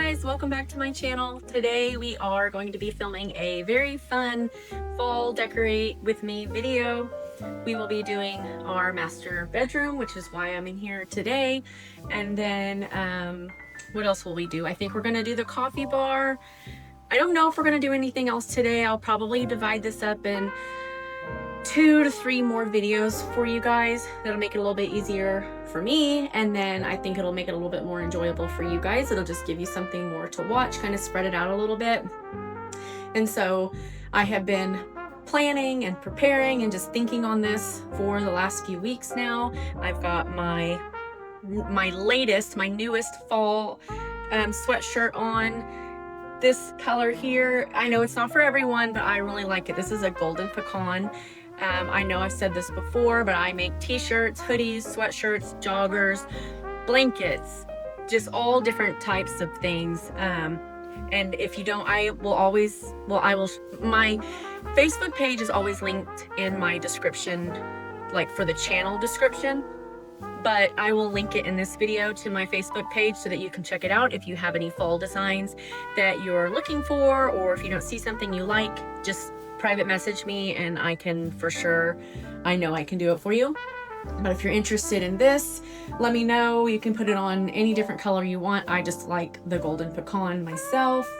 guys, welcome back to my channel. Today we are going to be filming a very fun fall decorate with me video. We will be doing our master bedroom, which is why I'm in here today. And then what else will we do? I think we're going to do the coffee bar. I don't know if we're going to do anything else today. I'll probably divide this up in 2 to 3 more videos for you guys. That'll make it a little bit easier for me, and then I think it'll make it a little bit more enjoyable for you guys. It'll just give you something more to watch, kind of spread it out a little bit. And so I have been planning and preparing and just thinking on this for the last few weeks now. I've got my newest fall sweatshirt on. This color here, I know it's not for everyone, but I really like it. This is a golden pecan. I know I've said this before, but I make t-shirts, hoodies, sweatshirts, joggers, blankets, just all different types of things. And if you don't, my Facebook page is always linked in my description, like for the channel description, but I will link it in this video to my Facebook page so that you can check it out if you have any fall designs that you're looking for, or if you don't see something you like, just private message me and I can for sure, I know I can do it for you. But if you're interested in this, let me know. You can put it on any different color you want. I just like the golden pecan myself.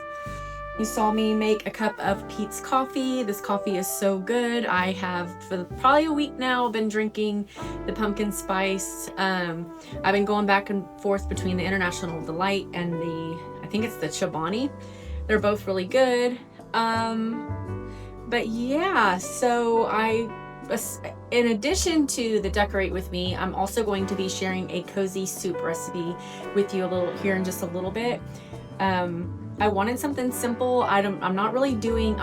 You saw me make a cup of Pete's coffee. This coffee is so good. I have for probably a week now been drinking the pumpkin spice. I've been going back and forth between the International Delight and I think it's the Chobani. They're both really good. But yeah, so in addition to the decorate with me, I'm also going to be sharing a cozy soup recipe with you here in just a little bit. I wanted something simple. I'm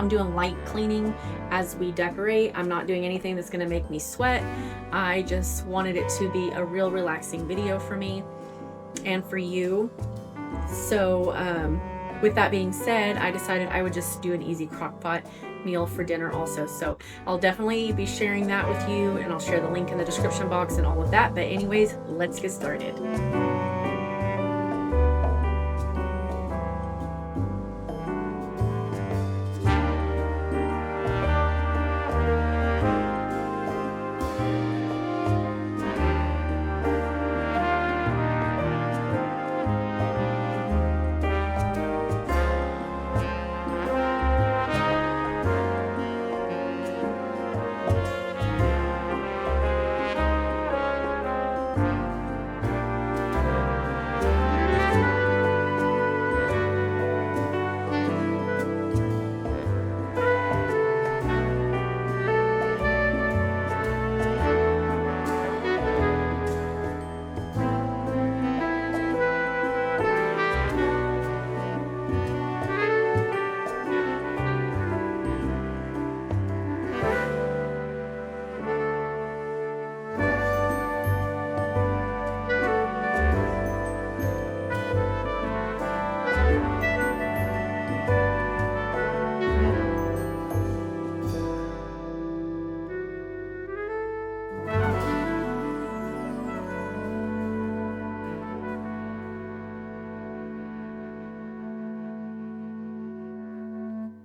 doing light cleaning as we decorate. I'm not doing anything that's gonna make me sweat. I just wanted it to be a real relaxing video for me and for you. So with that being said, I decided I would just do an easy crockpot meal for dinner also. So I'll definitely be sharing that with you, and I'll share the link in the description box and all of that. But anyways, let's get started.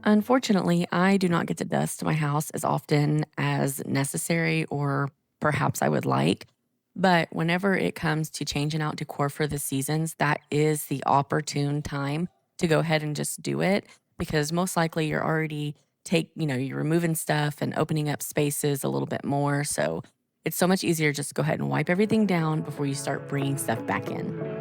Unfortunately, I do not get to dust my house as often as necessary or perhaps I would like. But whenever it comes to changing out decor for the seasons, that is the opportune time to go ahead and just do it, because most likely you're already you're removing stuff and opening up spaces a little bit more. So it's so much easier just to go ahead and wipe everything down before you start bringing stuff back in.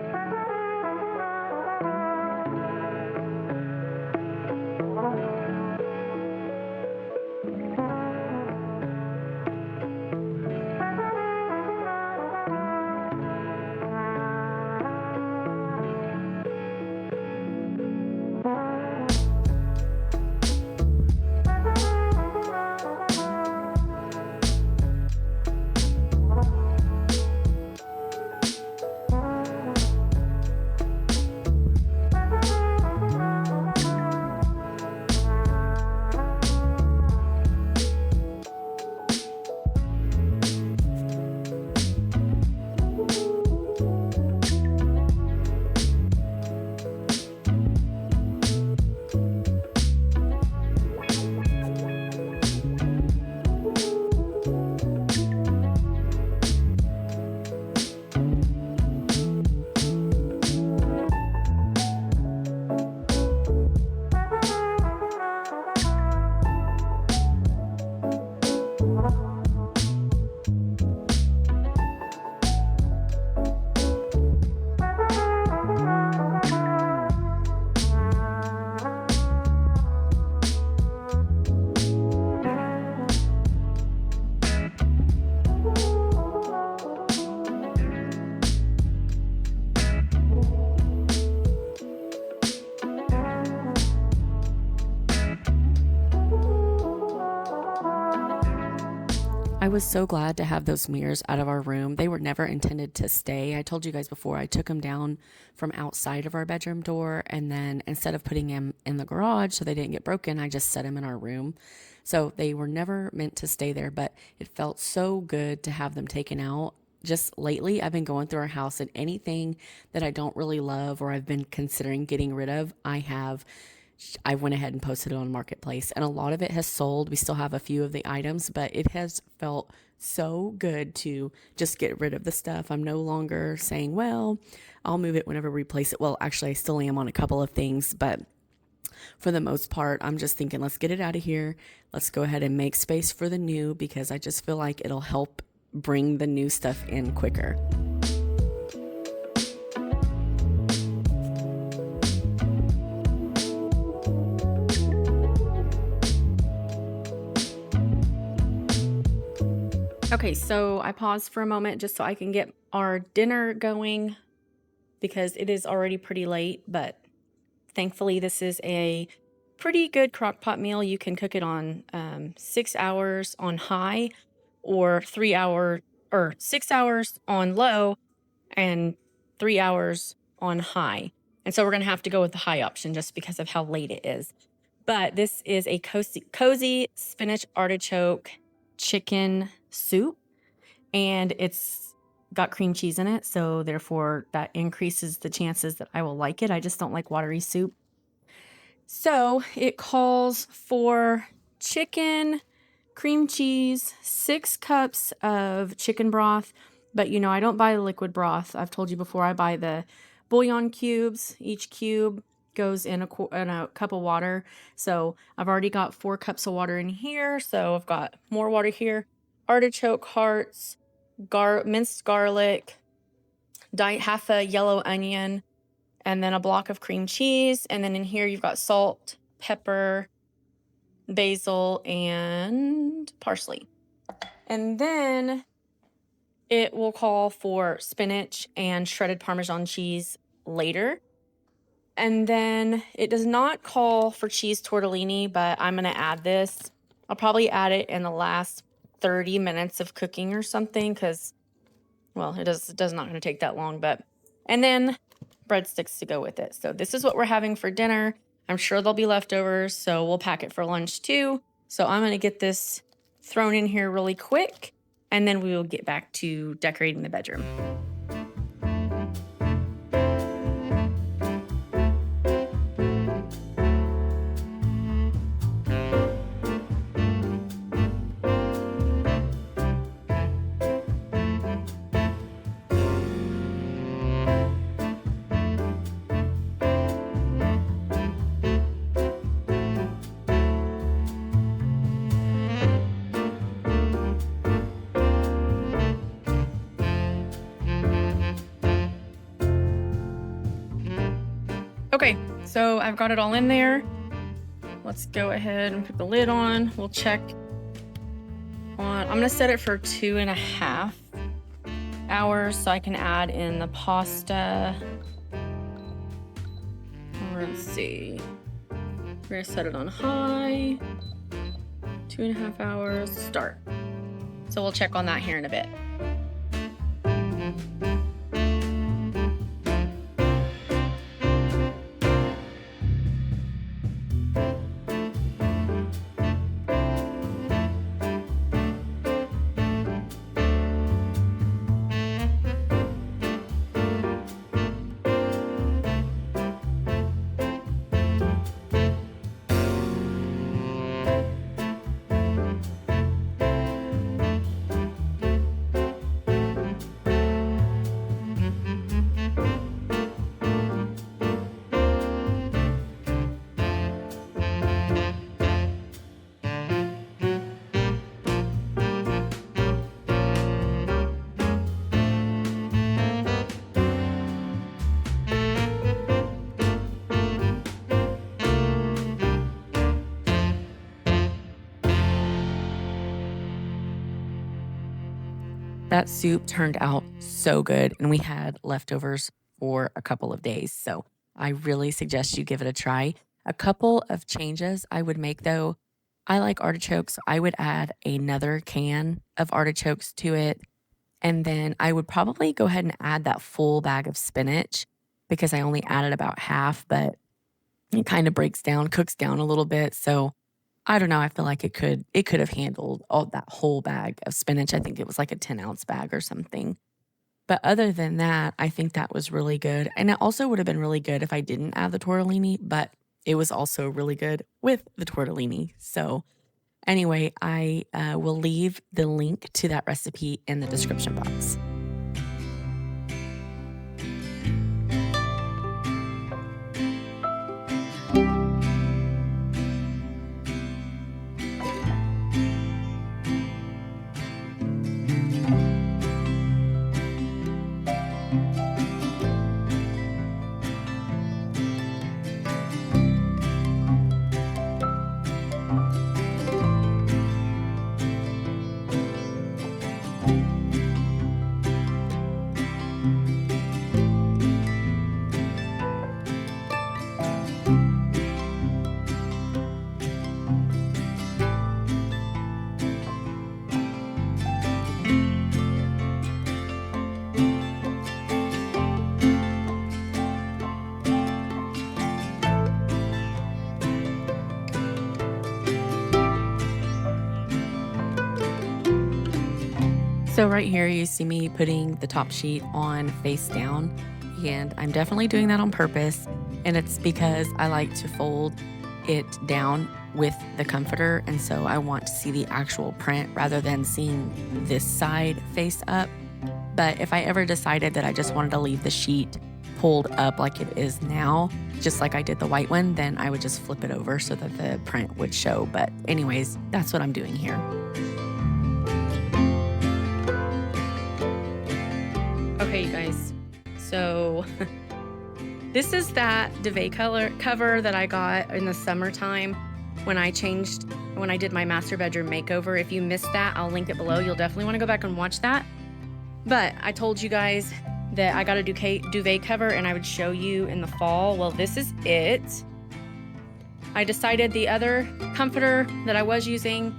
I was so glad to have those mirrors out of our room. They were never intended to stay. I told you guys before, I took them down from outside of our bedroom door, and then instead of putting them in the garage so they didn't get broken, I just set them in our room. So they were never meant to stay there, but it felt so good to have them taken out. Just lately, I've been going through our house, and anything that I don't really love or I've been considering getting rid of, I went ahead and posted it on Marketplace, and a lot of it has sold. We still have a few of the items, but it has felt so good to just get rid of the stuff. I'm no longer saying, well, I'll move it whenever we replace it. Well, actually, I still am on a couple of things, but for the most part, I'm just thinking, let's get it out of here. Let's go ahead and make space for the new, because I just feel like it'll help bring the new stuff in quicker. Okay, so I paused for a moment just so I can get our dinner going, because it is already pretty late, but thankfully this is a pretty good crock pot meal. You can cook it on 6 hours on high, or 6 hours on low and 3 hours on high. And so we're gonna have to go with the high option just because of how late it is. But this is a cozy spinach artichoke chicken soup, and it's got cream cheese in it, so therefore that increases the chances that I will like it. I just don't like watery soup. So it calls for chicken, cream cheese, 6 cups of chicken broth, but I don't buy the liquid broth. I've told you before, I buy the bouillon cubes. Each cube goes in a cup of water. So I've already got 4 cups of water in here, so I've got more water here. Artichoke hearts, minced garlic, half a yellow onion, and then a block of cream cheese. And then in here you've got salt, pepper, basil, and parsley. And then it will call for spinach and shredded Parmesan cheese later. And then it does not call for cheese tortellini, but I'm going to add this. I'll probably add it in the last 30 minutes of cooking or something, because, well, it does not going to take that long. And then breadsticks to go with it. So this is what we're having for dinner. I'm sure there'll be leftovers, so we'll pack it for lunch too. So I'm going to get this thrown in here really quick, and then we will get back to decorating the bedroom. Okay, so I've got it all in there. Let's go ahead and put the lid on. We'll check on, I'm gonna set it for 2.5 hours so I can add in the pasta. Let's see. We're gonna set it on high. 2.5 hours, start. So we'll check on that here in a bit. That soup turned out so good, and we had leftovers for a couple of days. So I really suggest you give it a try. A couple of changes I would make though. I like artichokes. So I would add another can of artichokes to it. And then I would probably go ahead and add that full bag of spinach because I only added about half, but it kind of breaks down, cooks down a little bit. So I don't know. I feel like it could have handled all that whole bag of spinach. I think it was like a 10-ounce bag or something. But other than that, I think that was really good. And it also would have been really good if I didn't add the tortellini, but it was also really good with the tortellini. So anyway, I will leave the link to that recipe in the description box. So right here, you see me putting the top sheet on face down, and I'm definitely doing that on purpose. And it's because I like to fold it down with the comforter. And so I want to see the actual print rather than seeing this side face up. But if I ever decided that I just wanted to leave the sheet pulled up like it is now, just like I did the white one, then I would just flip it over so that the print would show. But anyways, that's what I'm doing here. Okay, you guys, so this is that Duvet cover that I got in the summertime when I did my master bedroom makeover. If you missed that, I'll link it below. You'll definitely want to go back and watch that. But I told you guys that I got a duvet cover and I would show you in the fall. Well, this is it. I decided the other comforter that I was using,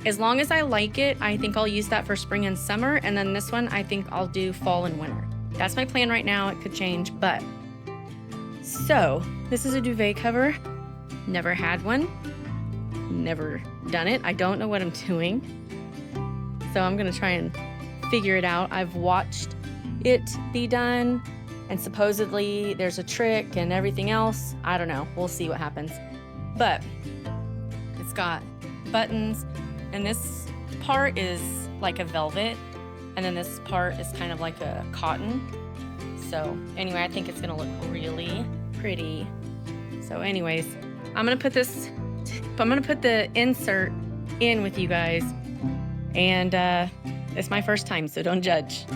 as long as I like it, I think I'll use that for spring and summer. And then this one, I think I'll do fall and winter. That's my plan right now. It could change, but. So this is a duvet cover. Never had one. Never done it. I don't know what I'm doing. So I'm gonna try and figure it out. I've watched it be done, and supposedly there's a trick and everything else. I don't know. We'll see what happens. But it's got buttons. And this part is like a velvet, and then this part is kind of like a cotton. So anyway, I think it's gonna look really pretty. So anyways, I'm gonna put the insert in with you guys, and it's my first time, so don't judge.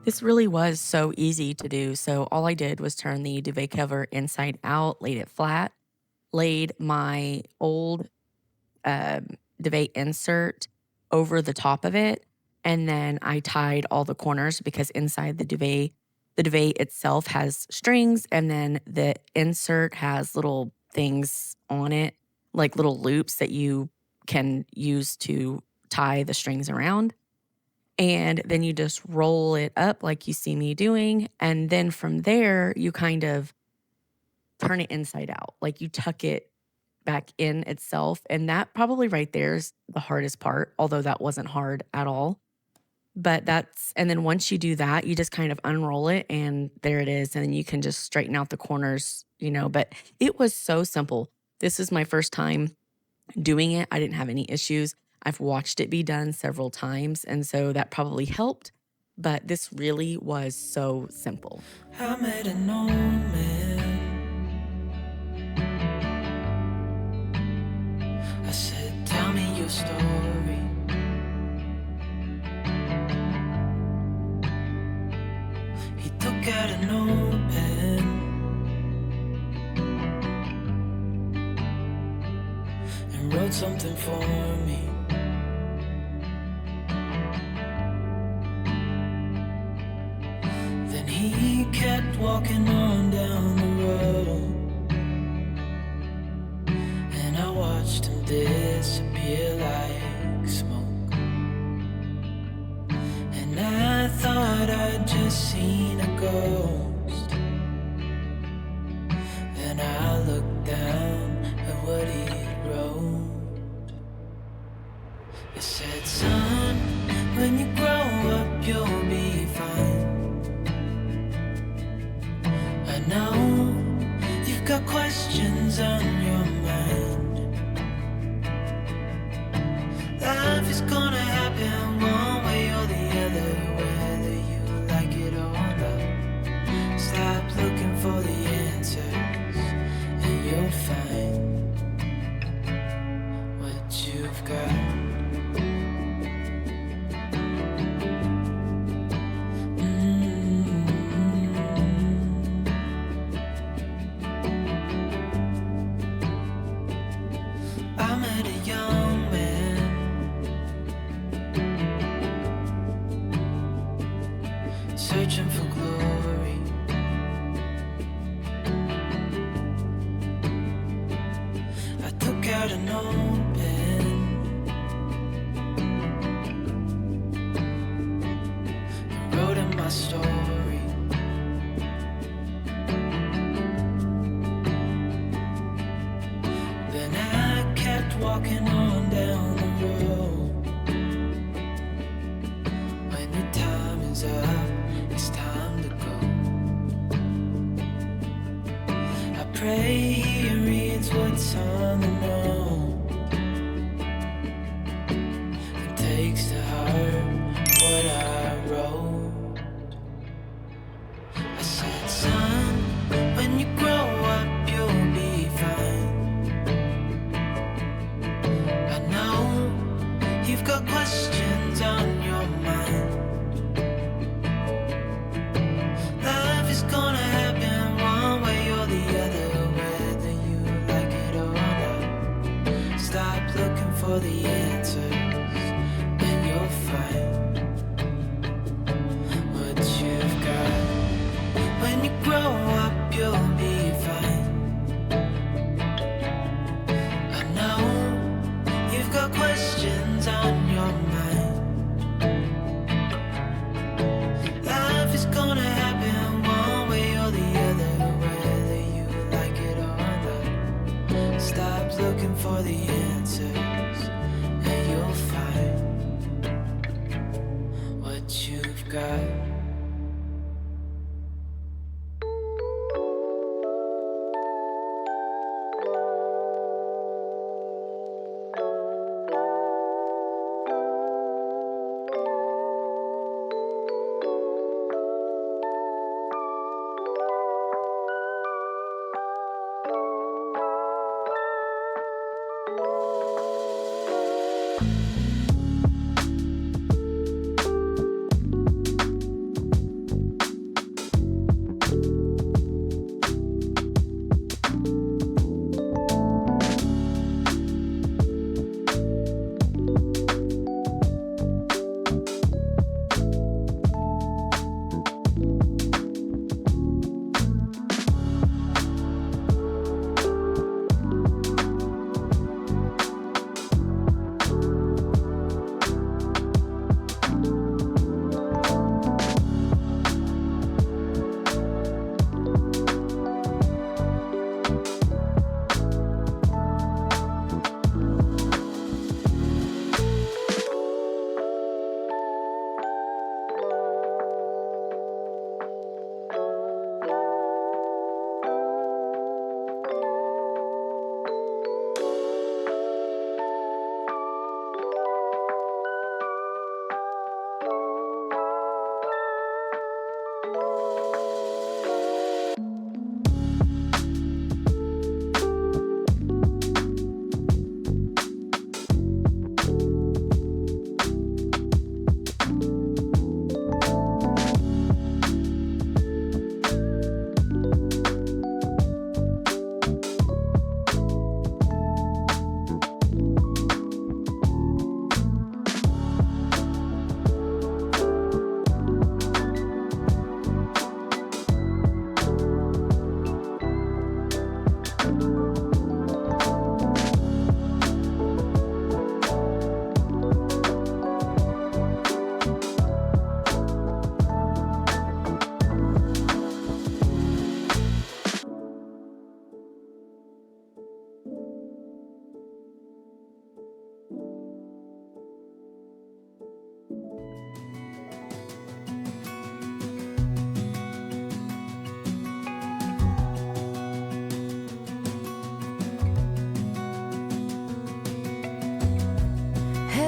This really was so easy to do. So all I did was turn the duvet cover inside out, laid it flat, laid my old duvet insert over the top of it, and then I tied all the corners because inside the duvet itself has strings, and then the insert has little things on it, like little loops that you can use to tie the strings around. And then you just roll it up like you see me doing. And then from there, you kind of turn it inside out. Like you tuck it back in itself. And that probably right there is the hardest part, although that wasn't hard at all. But and then once you do that, you just kind of unroll it and there it is. And then you can just straighten out the corners, but it was so simple. This is my first time doing it. I didn't have any issues. I've watched it be done several times, and so that probably helped. But this really was so simple. I met an old man. I said, tell me your story. He took out a notepad and wrote something for me. Then he kept walking on down the road, and I watched him disappear like smoke. And I thought I'd just seen a ghost. Then I looked down at what he wrote. It said, son, when you grow up you'll be fine. I know you've got questions on your mind. Life is gonna happen one way or the other, whether you like it or not. Stop looking for the answers and you'll find what you've got. I met a young man, searching for glory. I took out an old pen and wrote in my story. Then I kept walking on down the road. When your time is up, it's time to go. I pray he reads what's on the note and takes to heart what I wrote. I said, son, when you grow up you'll be fine. I know you've got questions on your mind. Life is gonna happen one way or the other,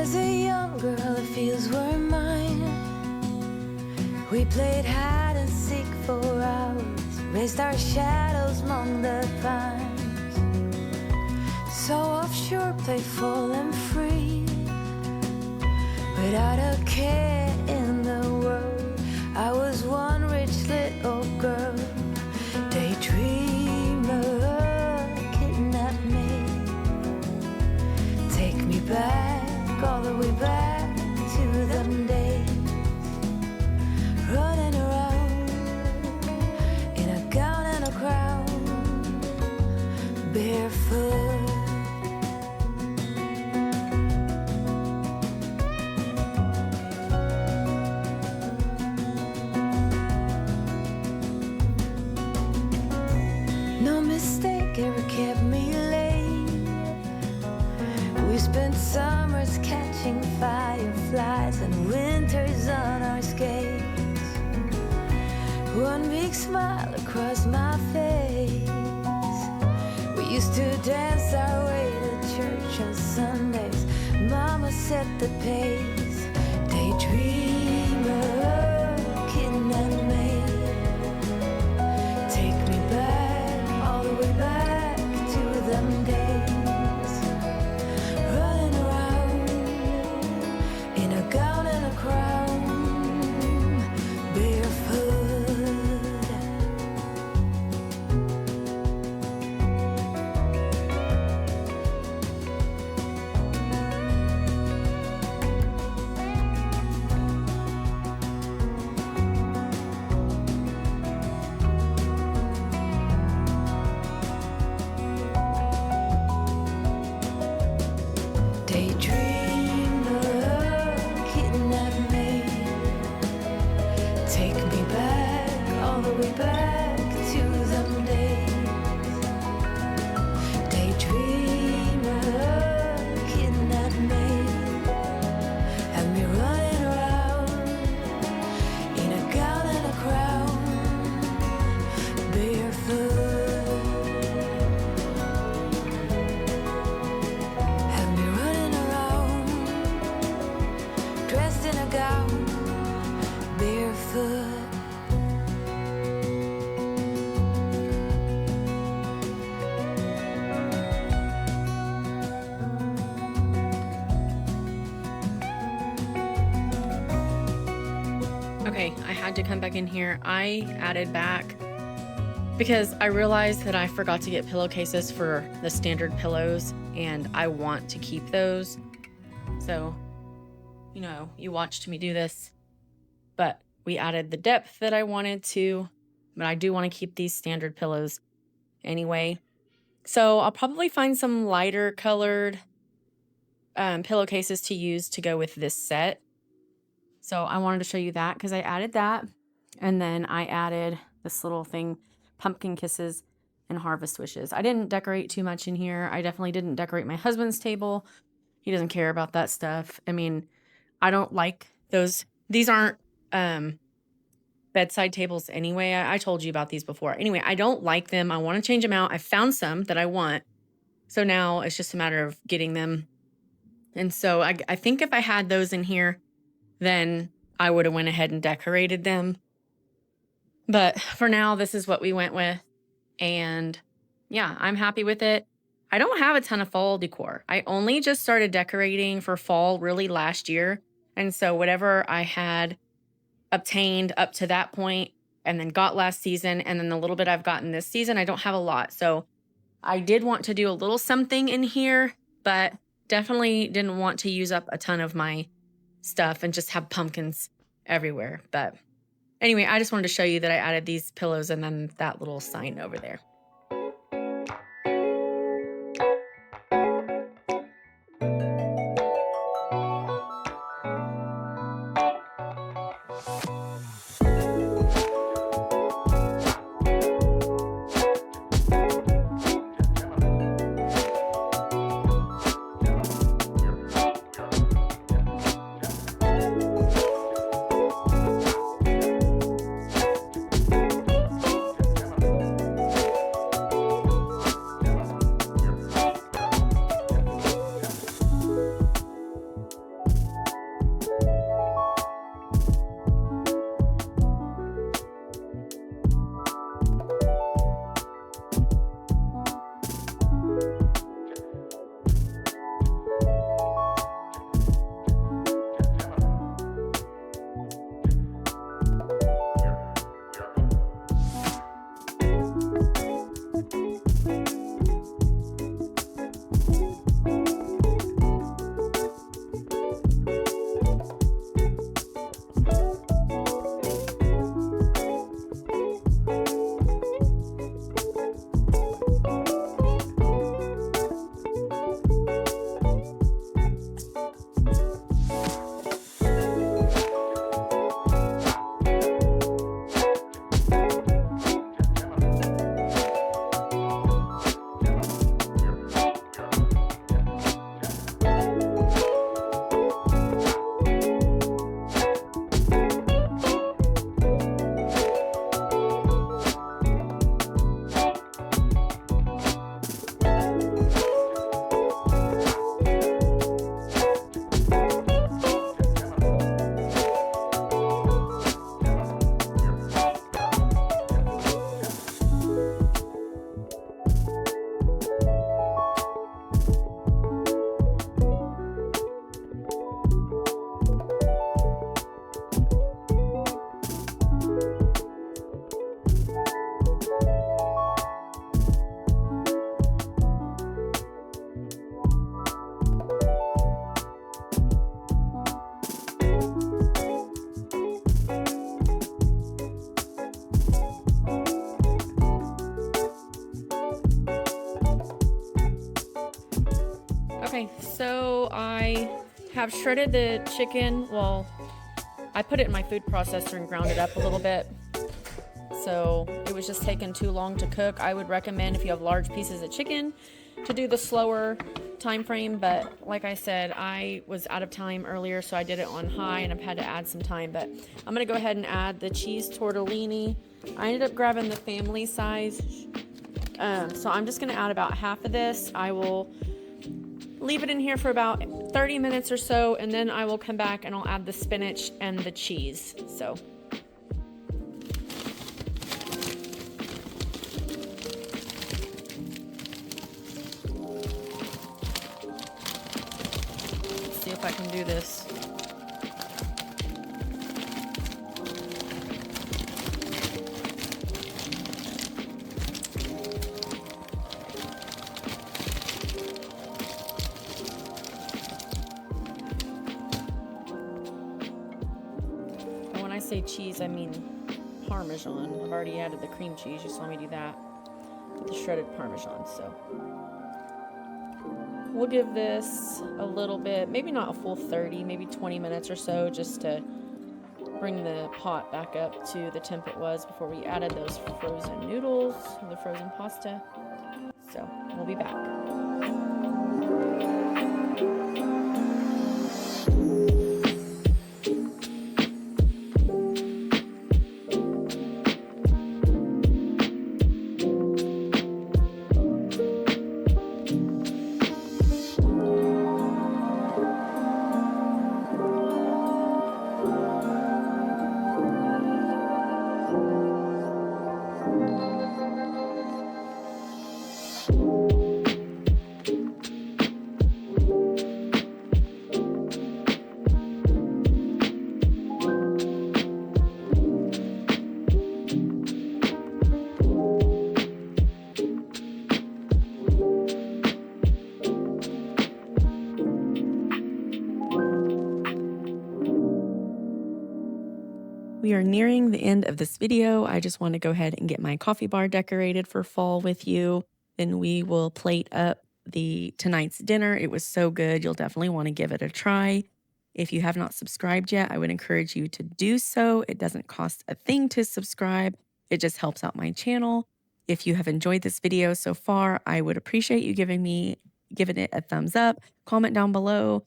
As a young girl, the fields were mine. We played hide and seek for hours, raised our shadows among the pines. So offshore, playful and free, without a care in the world. I was one rich little girl, daydreamer, kidnap me. Take me back, all the way back to them days, running around in a gown and a crown, barefoot. No mistake ever kept me late. We spent summers catching fireflies and winters on our skates. One big smile across my face. We used to dance our way to church on Sundays. Mama set the pace. Daydreamer, kidnap me. Take me back, all the way back to them days, running around in a gown and a crown, barefoot. Daydreamer, kidnap me. Take me back, all the way back to them days. Daydreamer, kidnap me. Have me running around in a gown and a crown, barefoot. Have me running around, dressed in a gown, barefoot. Okay, I had to come back in here. I added back because I realized that I forgot to get pillowcases for the standard pillows, and I want to keep those. So, you know, you watched me do this, but we added the depth that I wanted to, but I do want to keep these standard pillows anyway. So I'll probably find some lighter colored pillowcases to use to go with this set. So I wanted to show you that because I added that. And then I added this little thing, pumpkin kisses and harvest wishes. I didn't decorate too much in here. I definitely didn't decorate my husband's table. He doesn't care about that stuff. I mean, I don't like those. These aren't bedside tables anyway. I told you about these before. Anyway, I don't like them. I want to change them out. I found some that I want. So now it's just a matter of getting them. And so I think if I had those in here, then I would have went ahead and decorated them. But for now, this is what we went with. And yeah, I'm happy with it. I don't have a ton of fall decor. I only just started decorating for fall really last year. And so whatever I had obtained up to that point and then got last season and then the little bit I've gotten this season, I don't have a lot. So I did want to do a little something in here, but definitely didn't want to use up a ton of my stuff and just have pumpkins everywhere. But anyway, I just wanted to show you that I added these pillows and then that little sign over there. Okay, so I have shredded the chicken. Well, I put it in my food processor and ground it up a little bit. So it was just taking too long to cook. I would recommend, if you have large pieces of chicken, to do the slower time frame. But like I said, I was out of time earlier, so I did it on high and I've had to add some time. But I'm gonna go ahead and add the cheese tortellini. I ended up grabbing the family size. So I'm just gonna add about half of this. I will leave it in here for about 30 minutes or so, and then I will come back and I'll add the spinach and the cheese. So let's see if I can do this. Say cheese, I mean Parmesan. I've already added the cream cheese. You saw me do that with the shredded Parmesan. So we'll give this a little bit, maybe not a full 30, maybe 20 minutes or so, just to bring the pot back up to the temp it was before we added those frozen noodles, the frozen pasta. So we'll be back. We are nearing the end of this video. I just want to go ahead and get my coffee bar decorated for fall with you. Then we will plate up tonight's dinner. It was so good. You'll definitely want to give it a try. If you have not subscribed yet, I would encourage you to do so. It doesn't cost a thing to subscribe. It just helps out my channel. If you have enjoyed this video so far, I would appreciate you giving it a thumbs up. Comment down below.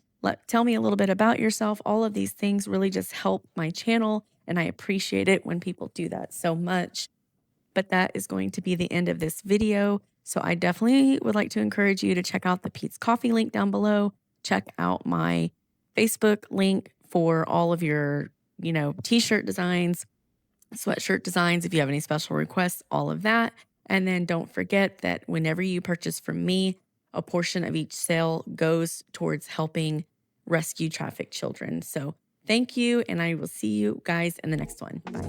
Tell me a little bit about yourself. All of these things really just help my channel, and I appreciate it when people do that so much. But that is going to be the end of this video. So I definitely would like to encourage you to check out the Pete's Coffee link down below. Check out my Facebook link for all of your, t-shirt designs, sweatshirt designs, if you have any special requests, all of that. And then don't forget that whenever you purchase from me, a portion of each sale goes towards helping rescue trafficked children. So thank you, and I will see you guys in the next one. Bye.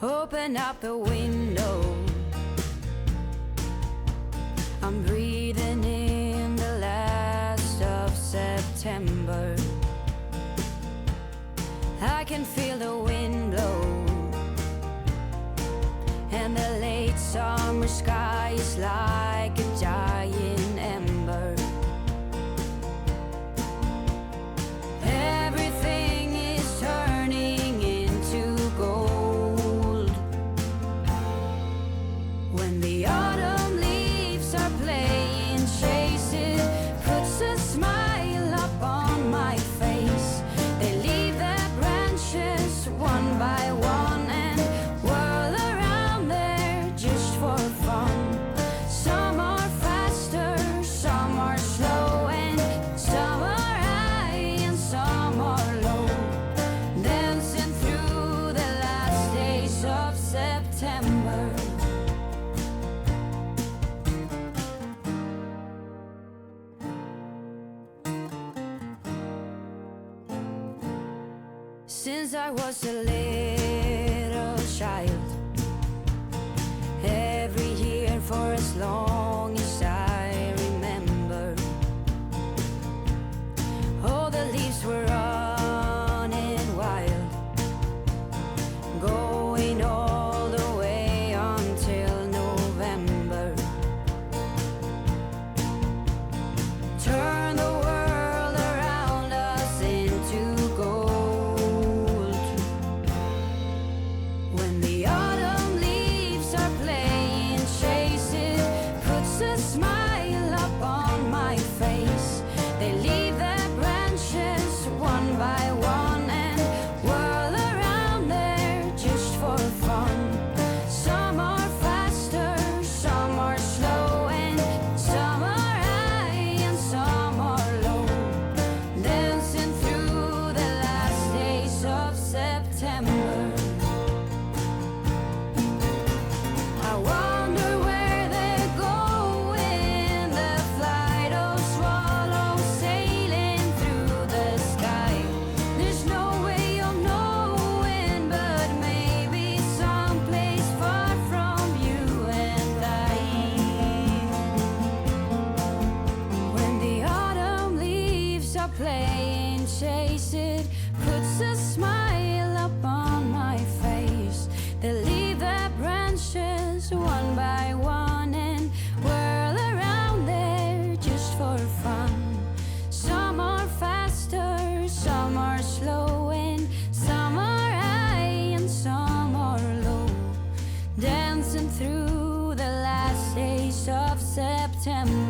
Open up the window. I'm breathing in the last of September. can feel the wind blow, and the late summer sky is like a giant ember. Everything is turning into gold when the autumn leaves are playing chase it, puts a smile up on my face. They leave their branches one by one and whirl around there just for fun. Some are faster, some are slow, and some are high and some are low, dancing through the last days of September. Since I was a little child, every year for as long as I remember, all the leaves were running wild, going all the way until November. Turn the world around us into gold when the autumn leaves are playing chase it, puts a smile up on my face. They leave their branches one by one and whirl around there just for fun. Some are faster, some are slow, and some are high and some are low, dancing through the last days of September. I wonder where they're going, the flight of swallows sailing through the sky. There's no way of knowing, but maybe someplace far from you and I. When the autumn leaves are playing chase it, puts a smile up on my face. They leave their branches one by one and whirl around there just for fun. Some are faster, some are slow, and some are high and some are low, dancing through the last days of September.